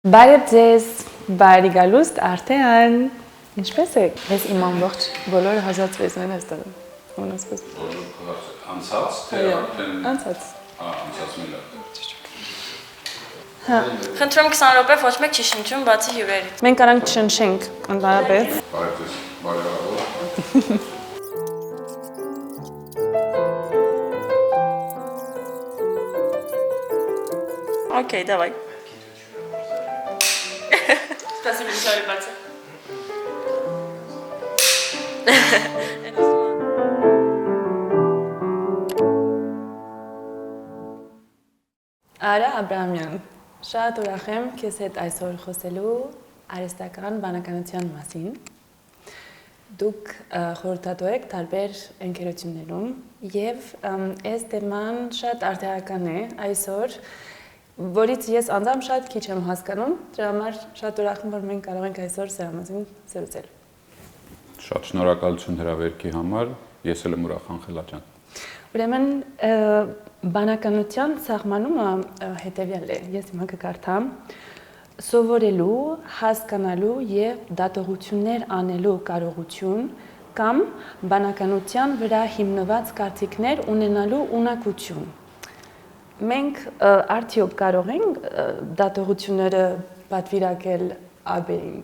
Բարև ձեզ, բարի գալուստ արդեն, ինչպես եք, ես իմ ամբողջ բոլորը հազացվեցն են այստեղ, ունասպես։ Անցած, թե արդեն… Անցած։ Անցած մելը։ Խնդրում 20 րոպե ոչ մեկ չի շնչում, բացի հյուրերից։ Մենք կարանք չշնչենք, ընդհանրապես։ Բարև ձեզ, բարևառ։ Окей, давай. Спасибо большое, ребята. Արա Աբրահամյան, շատ ուրախ եմ քեզ հետ այսօր խոսելու արհեստական բանականության մասին։ Դուք խորհրդատու եք տարբեր ընկերություններում եւ այս թեման շատ արդյունավետ է այսօր, որից ես անձամբ շատ քիչ եմ հասկանում, դրա համար շատ ուրախ եմ, որ մենք կարող ենք այսօր սրա մասին զրուցել։ Շատ շնորհակալություն հրավերքի համար, ես էլ եմ ուրախ Անխելա ջան։ Ուրեմն բանականության սահմանումը հետևյալ է, ես հիմա կկարդամ, սովորելու, հասկանալու եւ դատողություններ անելու կարողություն կամ բանականության վրա հիմնված կարծիքներ ունենալու ունակություն։ Մենք արդյոք կարող ենք դատողությունները պատվիրակել աբեին։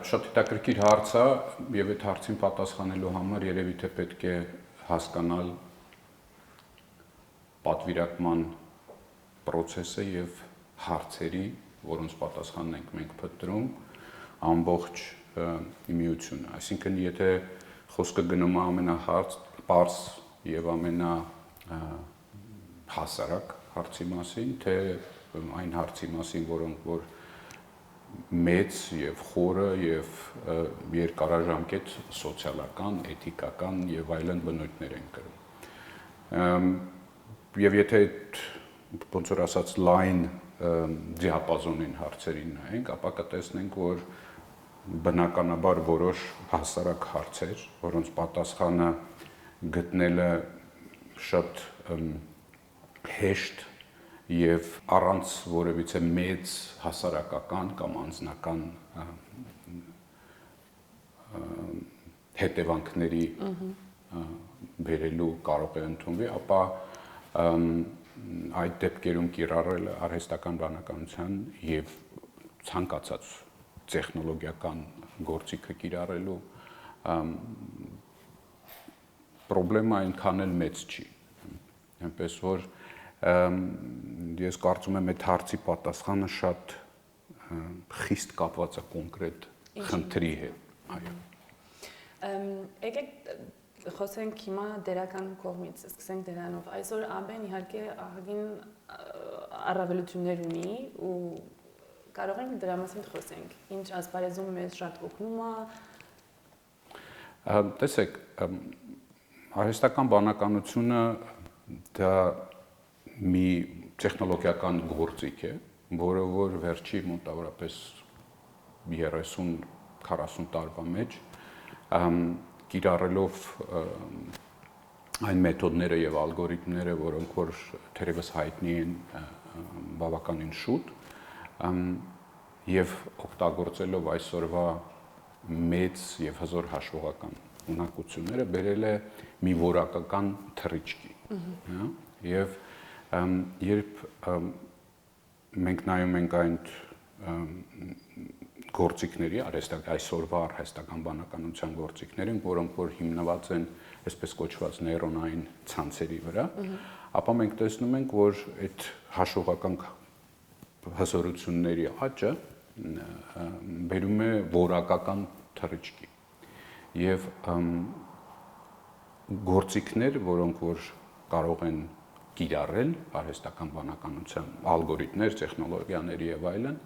Շատ հետաքրքիր հարց է եւ այդ հարցին պատասխանելու համար երևի թե պետք է հասկանալ պատվիրակման process-ը եւ հարցերի, որոնց պատասխանն ենք մենք փնտրում, ամբողջ իմիությունը։ Այսինքն, եթե խոսքը գնում է ամենահարց, պարզ եւ ամենահասարակ հարցի մասին, թե այն հարցի մասին, որ մեծ եւ խորը եւ երկարաժամկետ սոցիալական, էթիկական եւ այլն բնույթներ են կրում։ Եվ եթե ոնց որ ասած լայն դիապազոնին հարցերին նայենք, ապա կտեսնենք, որ բնականաբար որոշ հասարակ հարցեր, որոնց պատասխանը գտնելը շատ հեշտ եւ առանց որևիցե մեծ հասարակական կամ անձնական հետևանքների բերելու կարող է ընդունվի, ապա այդ դեպքերում կիրառելը արհեստական բանականության եւ ցանկացած տեխնոլոգիական գործիքը կիրառելու խնդրեմը այնքան էլ մեծ չի։ Այնպես որ ես կարծում եմ այդ հարցի պատասխանը շատ խիստ կապված է կոնկրետ խնդրի հետ, այո։ Եկեք խոսենք հիմա դերական կողմից, սկսենք դրանով։ Այսօր ԱԲ-ն իհարկե ահագին առավելություններ ունի ու կարող ենք դրա մասին խոսենք։ Ինչ ասպարեզում մեզ շատ օգնում է։ Տեսեք, արհեստական բանականությունը դա մի տեխնոլոգիական գործիք է, որը որ վերջի մոտավորապես 30-40 տարվա մեջ կիրառելով այն մեթոդները եւ ալգորիթմները, որոնք որ թերևս հայտնի են բավականին շուտ, եւ օգտագործելով այսօրվա մեծ եւ հզոր հաշվողական ունակությունները բերել է մի որակական թռիչքի, եւ երբ մենք նայում ենք այն գործիքների, այսօրվա արհեստական բանականության գործիքներին, որոնք որ հիմնված են այսպես կոչված նեյրոնային ցանցերի վրա, ապա մենք տեսնում ենք, որ այդ հաշվողական հզորությունների աճը բերում է որակական թռիչքի եւ գործիքներ, որոնք որ կարող են կիրառել արհեստական բանականության ալգորիթմներ, տեխնոլոգիաներ եւ այլն,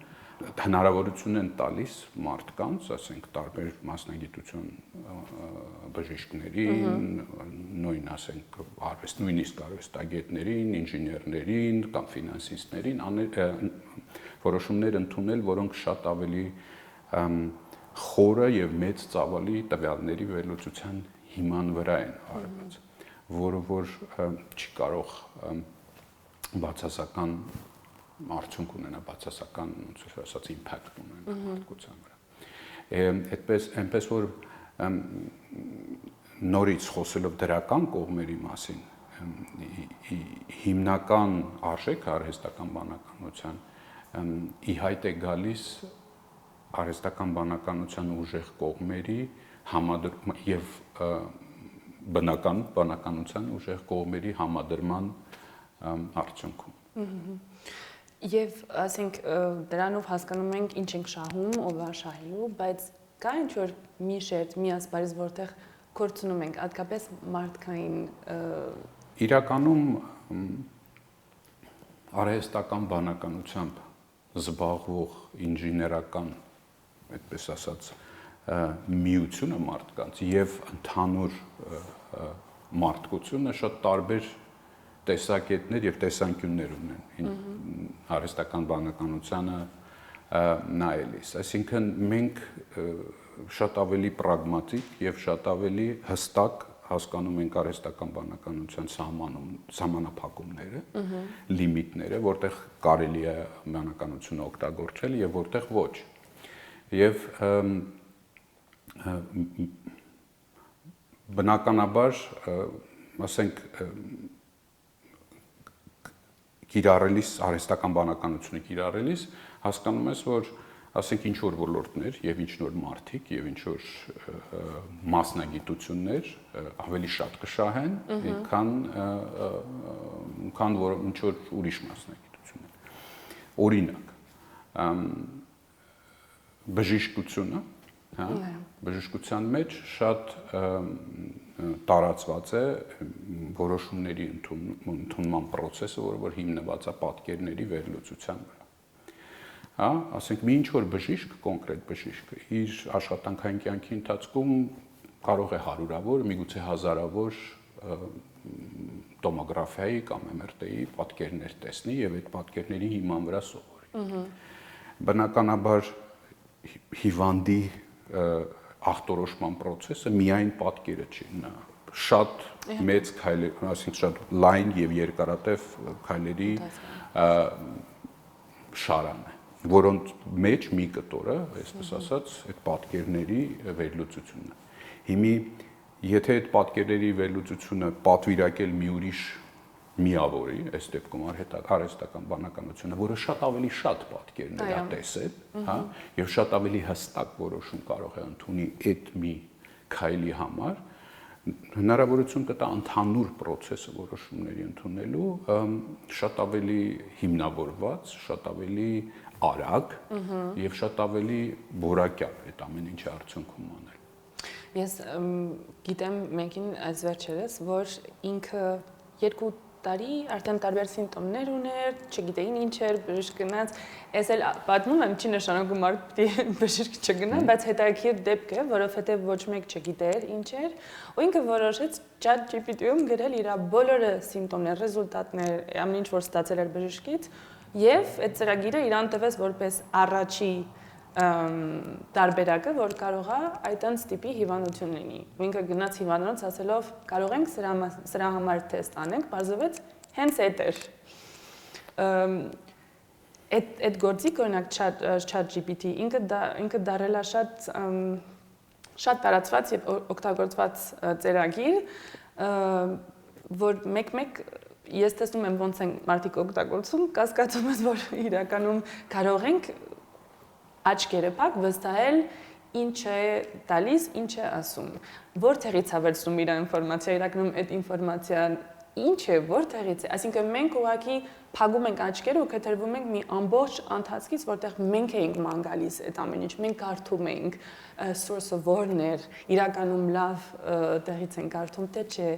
հնարավորություն են տալիս մարդկանց, ասենք տարբեր մասնագիտություն բժիշկներին, նույն ասենք նույնիսկ արվեստագետներին, ինժեներներին կամ ֆինանսիստներին որոշումներ ընդունել, որոնք շատ ավելի խորը եւ մեծ ծավալի տվյալների վերլուծության հիման վրա են արված, որը որ չի կարող բացասական արդյունք ունենա, բացասական, ոնց որ ասած, impact ունենա մարդկության վրա։ Այնպես որ նորից խոսելով դրական կողմերի մասին, հիմնական արժեքը արհեստական բանականության ի հայտ է գալիս արհեստական բանականության ուժեղ կողմերի եւ բնական բանականության ուժեղ կողմերի համադրման արդյունքում։ Եվ ասենք դրանով հասկանում ենք ինչ ենք շահում, ով է շահելու, բայց կա ինչ-որ մի շերտ, մի ասպարեզ, որտեղ կորցնում ենք, հատկապես մարդկային իրականում արհեստական բանականությամբ զբաղվող ինժեներական, այդպես ասած, միությունը մարդկանց եւ ընդհանուր մարդկությունը շատ տարբեր տեսակետներ եւ տեսանկյուններ ունեն արհեստական բանականությանը նայելիս, այսինքն մենք շատ ավելի պրագմատիկ եւ շատ ավելի հստակ հասկանում ենք արհեստական բանականության սահմանափակումները, լիմիտները, որտեղ կարելի է բանականությունը օգտագործել եւ որտեղ ոչ։ Եվ բնականաբար, ասենք, կիրառելիս արհեստական բանականությունը կիրառելիս հասկանում ես, որ ասենք ինչ որ ոլորտներ եւ ինչ որ մարդիկ եւ ինչ որ մասնագիտություններ ավելի շատ կշահեն, քան որ ինչ որ ուրիշ մասնագիտություններ։ Օրինակ, բժշկությունը, հա, բժշկության մեջ շատ տարածված է որոշումների ընդունման process-ը, որ հիմնված է պատկերների վերլուծության վրա։ Հա, ասենք մի ինչ որ բժիշկ, կոնկրետ բժիշկ իր աշխատանքային կյանքի ընթացքում կարող է հարյուրավոր, միգուցե հազարավոր տոմոգրաֆիայի կամ MRT-ի պատկերներ տեսնի եւ այդ պատկերների հիման վրա սովորի։ Բնականաբար հիվանդի ախտորոշման process-ը միայն պատկերը չի, նա շատ մեծ քայլեր, ասենք շատ լայն եւ երկարատև քայլերի շարան է, որոնց մեջ մի կտորը, այսպես ասած, այդ պատկերների վերլուծությունն է։ Հիմա եթե այդ պատկերների վերլուծությունը պատվիրակել մի ուրիշ միավորի, այս դեպքում արհեստական բանականությունը, որը շատ ավելի շատ պատկերներ է տեսել, հա, եւ շատ ավելի հստակ որոշում կարող է ընդունի այդ մի քայլի համար, հնարավորություն կտա ընդհանուր process-ը որոշումների ընդունելու շատ ավելի հիմնավորված, շատ ավելի արագ եւ շատ ավելի որակյալ այդ ամեն ինչի արդյունքում անել։ Ես գիտեմ մեկին այս վերջերս, որ ինքը 2 տարի արդեն տարբեր սիմպտոմներ ուներ, չգիտեին ինչ էր, բժիշկ գնաց, ես էլ պատմում եմ, չի նշանակում մարդ պիտի բժիշկ չգնա, բայց հետաքրքիր դեպք է, որովհետև ոչ մեկ չգիտեր ինչ էր, ու ինքը որոշեց ChatGPT-ում գրել իր բոլորը սիմպտոմներ, ռեզուլտատներ, ամեն ինչ որ ստացել էր բժշկից, եւ այդ ծրագիրը իրան տվեց որպես առաջի տարբերակը, որ կարող է այդտենց տիպի հիվանդություն լինի։ Ինքը գնաց հիվանդանոց ասելով, կարող ենք սրա համար թեստ անենք, բարձրացվեց հենց այդ էր։ Այդ գործիք օրինակ ChatGPT ինքը դարել է շատ տարածված եւ օգտագործված ծրագիր, որ մեկ-մեկ ես տեսնում եմ ոնց են մարդիկ օգտագործում, կասկածում ես, որ իրականում կարող ենք աչքերը փակ վստահել ինչ է տալիս, ինչ է ասում, որտեղից է վերցնում իր ինֆորմացիա, իրականում այդ ինֆորմացիան ինչ է, որտեղից է, այսինքն մենք ուղղակի փակում ենք աչքերը ու կտրվում ենք մի ամբողջ ընթացքից, որտեղ մենք էինք ման գալիս այդ ամեն ինչ, մենք կարդում էինք source-ը որն էր, իրականում լավ տեղից ենք կարդում, թե չէ,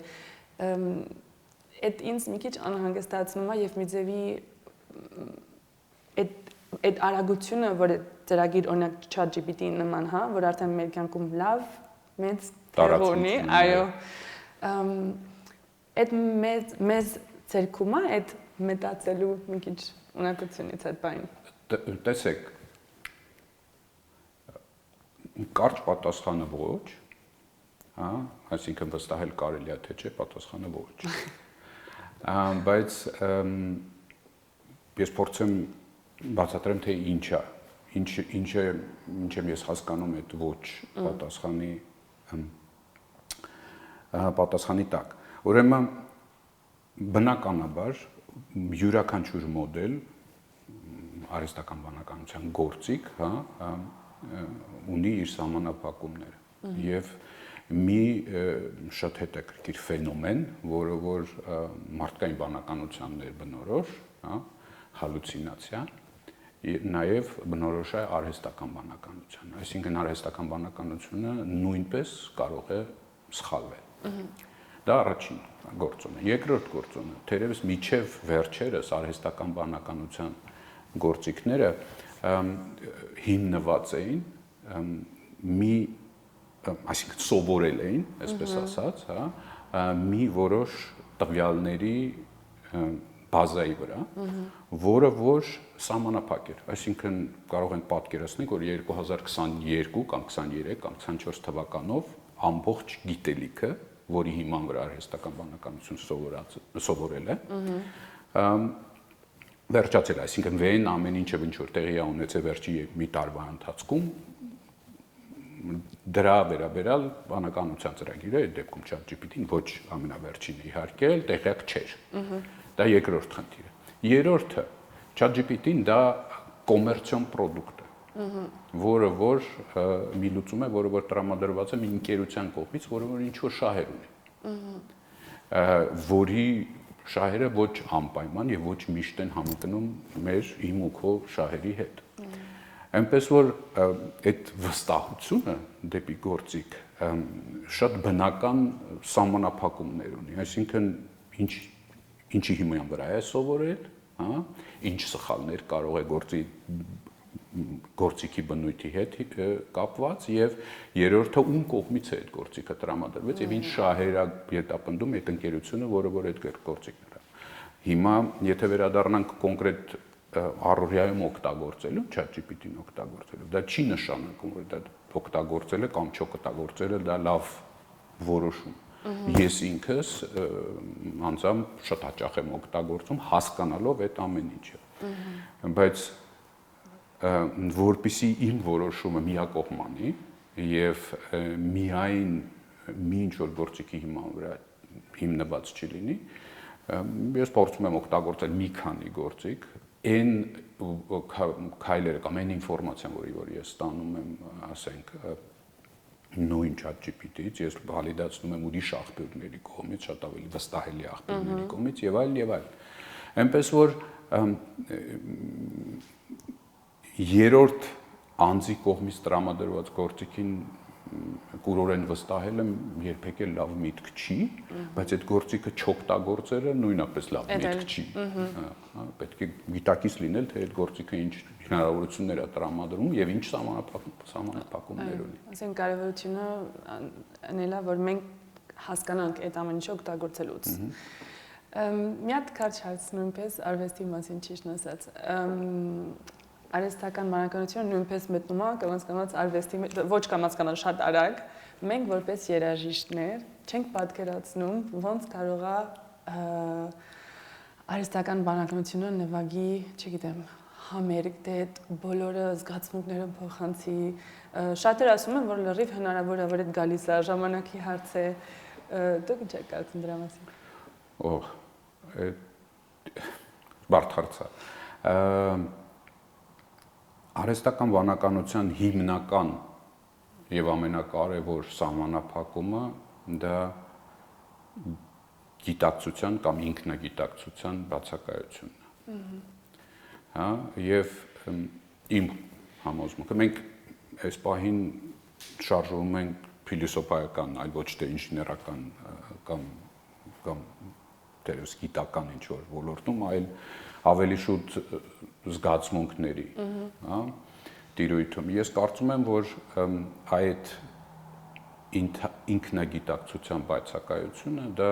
այդ ինձ մի քիչ անհանգստացնում է եւ մի ձևի այդ արագությունը, որ ծրագիր օրինակ ChatGPT-ի նման, հա, որ արդեն մեր կյանքում լավ, մեծ տեղ ունի, այո, այդ մեզ ցերկում է այդ մտածելու մի քիչ ունակությունից այդ բան։ Տեսեք, կարճ պատասխանը ոչ, հա, այսինքն վստահել կարելի է թե չէ, պատասխանը ոչ։ Բայց ես փորձեմ բացատրեմ թե ինչ եմ ես հասկանում այդ ոչ պատասխանի տակ։ Ուրեմն բնականաբար յուրաքանչյուր մոդել արհեստական բանականության գործիք, ունի իր սահմանափակումները եւ մի շատ հետաքրքիր ֆենոմեն, որը որ մարդկային բանականությանն է բնորոշ, հալուցինացիա, նաև բնորոշ է արհեստական բանականության։ Այսինքն արհեստական բանականությունը նույնպես կարող է սխալվել։ Դա առաջին գործոնը։ Երկրորդ գործոնը, թերևս միջև վերջերս արհեստական բանականության գործիքները հիմնված էին այսինքն սովորել էին, այսպես ասած, մի որոշ տվյալների բազայի վրա, որը որ սահմանափակ էր։ Այսինքն կարող ենք պատկերացնել, որ 2022 կամ 23 կամ 24 թվականով ամբողջ գիտելիքը, որի հիման վրա արհեստական բանականություն սովորել է, վերջացել է, այսինքն վեն ամեն ինչը ինչ որ տեղի է ունեցել վերջի մի տարվա ընթացքում դրա վերաբերյալ բանականության ծրագիրը այդ դեպքում ChatGPT-ին ոչ ամենավերջինը իհարկե տեղյակ չէր։ Դա երկրորդ խնդիրը։ Երրորդը ChatGPT-ին դա կոմերցիոն պրոդուկտ է, որը որ մի լուծում է, որը որ տրամադրված է մի ընկերության կողմից, որը որ ինչ որ շահեր ունի, որի շահերը ոչ անպայման եւ ոչ միշտ են համընկնում մեր իմ ու քո շահերի հետ։ Այնպես որ այդ վստահությունը դեպի գործիք շատ բնական սահմանափակումներ ունի, այսինքն ինչի հիման վրա է սովորել, ինչ սխալներ կարող է գործիքի բնույթի հետ կապված եւ երրորդը ում կողմից է այդ գործիքը տրամադրված եւ ինչ շահեր է հետապնդում այդ ընկերությունը, որը որ այդ գործիքն է։ Հիմա եթե վերադառնանք կոնկրետ առօրյայում օգտագործելու, ChatGPT-ին օգտագործելու, դա չի նշանակում, որ դա օգտագործելը կամ չօգտագործելը դա լավ որոշում։ Ես ինքս անձամբ շատ հաճախ եմ օգտագործում հասկանալով այդ ամեն ինչը։ Բայց որպեսզի իմ որոշումը միակողմանի եւ միայն մի ինչ-որ գործիքի հիման վրա հիմնված չլինի, ես փորձում եմ օգտագործել մի քանի գործիք, այն քայլերը կամ այն ինֆորմացիան, որ ես ստանում եմ, ասենք, նույն ChatGPT-ից, ես վալիդացնում եմ ուրիշ աղբյուրների կողմից, շատ ավելի վստահելի աղբյուրների կողմից եւ այլ եւ այլ։ Այնպես որ երրորդ անձի կողմից տրամադրված գործիքին կուրորեն վստահելը երբեք լավ միտք չի, բայց այդ գործիքը չօգտագործելը նույնապես լավ միտք չի։ Պետք է գիտակից լինել, թե այդ գործիքը ինչ հնարավորություններ է տրամադրում եւ ինչ սահմանափակումներ ունի։ Ասենք կարևորությունը այն է, որ մենք հասկանանք այդ ամեն ինչը օգտագործելուց։ Մի հատ կարճ հարց նույնպես արվեստի մասին ճիշտ ասած։ Արհեստական բանականությունը նույնպես մտնում է կամաց արվեստի ոչ կամաց շատ արագ, մենք որպես երաժիշտներ չենք պատկերացնում ոնց կարող է արհեստական բանականությունը նվագի, չգիտեմ, համերգ դե այդ բոլորը զգացմունքները փոխանցի, շատերը ասում են որ լրիվ հնարավոր է որ այդ գալիս է ժամանակի հարց է, դուք ինչ եք կարծում դրա մասին։ Բարդ հարց է։ Արհեստական բանականության հիմնական եւ ամենակարևոր սահմանափակումը դա գիտակցության կամ ինքնագիտակցության բացակայությունն է։ Հա, եւ իմ համոզմունքը մենք այս պահին շարժվում ենք փիլիսոփայական, այլ ոչ թե ինժեներական կամ դերս գիտական ինչ որ ոլորտում, այլ ավելի շուտ զգացմունքների, հա, տիրույթում։ Ես կարծում եմ, որ այդ ինքնագիտակցության բացակայությունը դա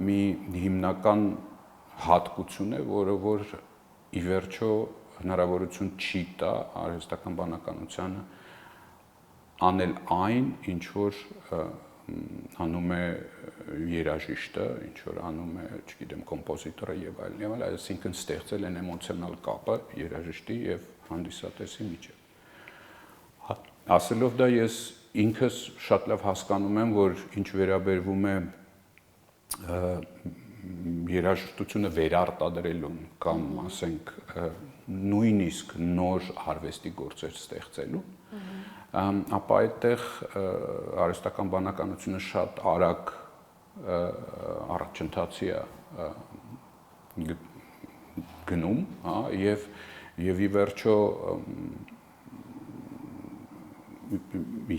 մի հիմնական հատկություն է, որը որ ի վերջո հնարավորություն չի տա արհեստական բանականությանը անել այն, ինչ որ անում է երաժիշտը, ինչ որ անում է, չգիտեմ, կոմպոզիտորը եւ այլն, այսինքն ստեղծել են էմոցիոնալ կապը երաժիշտի եւ հանդիսատեսի միջեւ։ Ասելով դա ես ինքս շատ լավ հասկանում եմ, որ ինչ վերաբերվում է երաժշտությունը վերարտադրելուն կամ ասենք նույնիսկ նոր արվեստի գործեր ստեղծելու, ապա այդտեղ արհեստական բանականությունը շատ արագ առաջընթացի է գնում, հա, եւ ի վերջո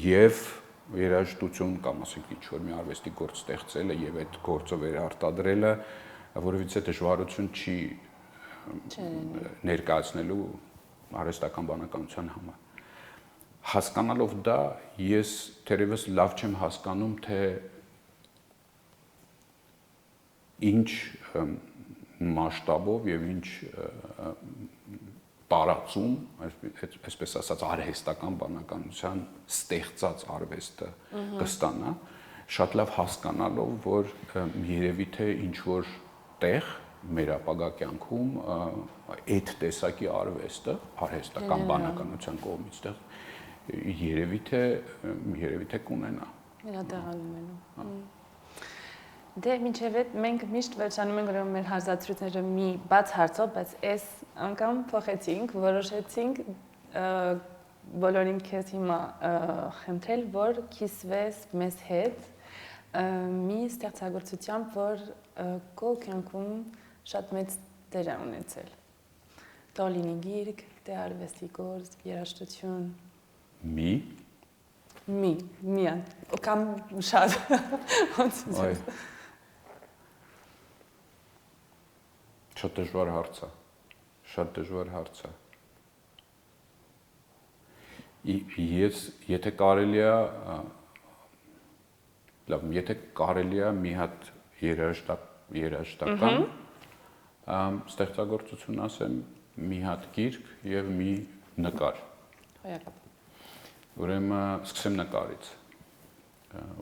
եւ երաժշտություն կամ ասենք ինչ որ մի արվեստի գործ ստեղծելը եւ այդ գործը վերարտադրելը որովհետեւ դժվարություն չի ներկայացնելու արհեստական բանականության համար։ Հասկանալով դա ես թերևս լավ չեմ հասկանում, թե ինչ մասշտաբով եւ ինչ տարածում, այսպես ասած, արհեստական բանականության ստեղծած արվեստը կստանա, շատ լավ հասկանալով, որ երևի թե ինչ որ տեղ մեր ապագա կյանքում այդ տեսակի արվեստը, արհեստական բանականության կողմից երևի թե կունենա։ Վերադառնալու։ Դե մինչև այդ մենք միշտ վերջանում ենք ուրեմն մեր հարցազրույցները մի բաց հարցով, բայց այս անգամ փոխեցինք, որոշեցինք բոլորին քեզ հիմա խնդրել, որ կիսվես մեզ հետ մի ստեղծագործությամբ, որ քո կյանքում շատ մեծ դեր է ունեցել։ Դա լինի գիրք, դե արվեստի գործ, երաժշտություն։ Մի կամ շատ։ Շատ դժվար հարց է։ Շատ դժվար հարց է։ Եթե կարելի է, լավ, եթե կարելի է մի հատ երաժշտական ստեղծագործություն ասեմ, մի հատ գիրք եւ մի նկար։ Ուրեմն սկսեմ նկարից,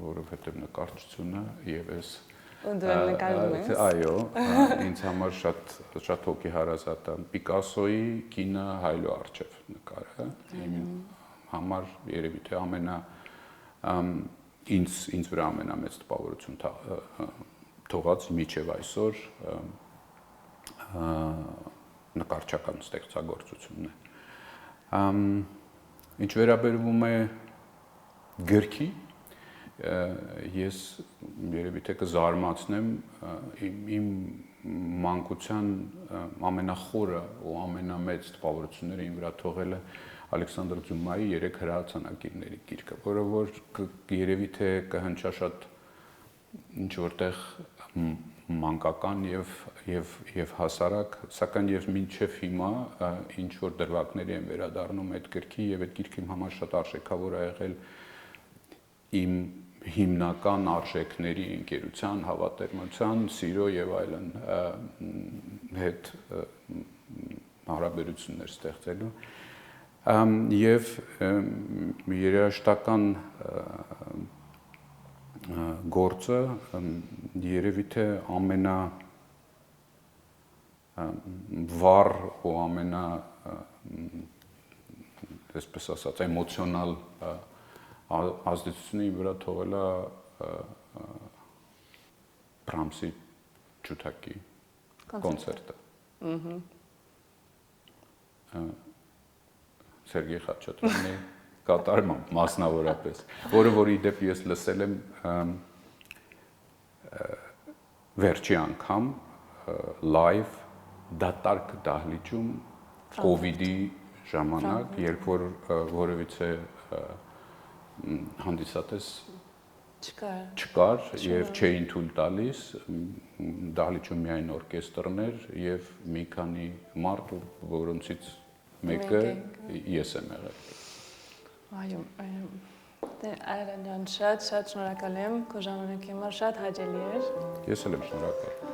որովհետեւ նկարչությունը եւ այս այո, ինձ համար շատ հոգեհարազատ է Պիկասոյի կինը հայլու առջև նկարը, իմ համար երևի թե ինձ վրա ամենամեծ տպավորություն թողած մինչև այսօր նկարչական ստեղծագործությունն է։ Ինչ վերաբերվում է գրքի, ես երևի թե կզարմացնեմ իմ մանկության ամենախորը ու ամենամեծ տպավորությունները իմ վրա թողել է Ալեքսանդր Դյումայի 3 հրացանակիրների գիրքը, որը որ երևի թե կհնչա շատ ինչ որտեղ մանկական եւ հասարակ, սակայն եւ մինչեւ հիմա ինչ որ դրվագների են վերադառնում այդ գրքի եւ այդ գիրքը իմ համար շատ արժեքավոր է եղել իմ հիմնական արժեքների ընկերության, հավատերմության, սիրո եւ այլն հետ հարաբերություններ ստեղծելու եւ երաժշտական գործը երևի թե ամենա վառ ու ամենա այսպես ասած էմոցիոնալ ազդեցությունը իմ վրա թողել է Բրամսի ջութակի կոնցերտը։ Սերգեյ Խաչատրյանի կատարումը մասնավորապես, որը որ ի դեպ ես լսել եմ վերջի անգամ լայվ դատարկ դահլիճում կովիդի ժամանակ, երբ որ որևիցե հանդիսատես չկար եւ չէին թույլ տալիս, դահլիճում միայն օրկեստրներ եւ մի քանի մարդ, որոնցից մեկը ես եմ եղել։ Այո, դե Արարան ջան, շատ շնորհակալ եմ, քո ժամանակի համար շատ հաճելի էր։ Ես էլ եմ շնորհակալ։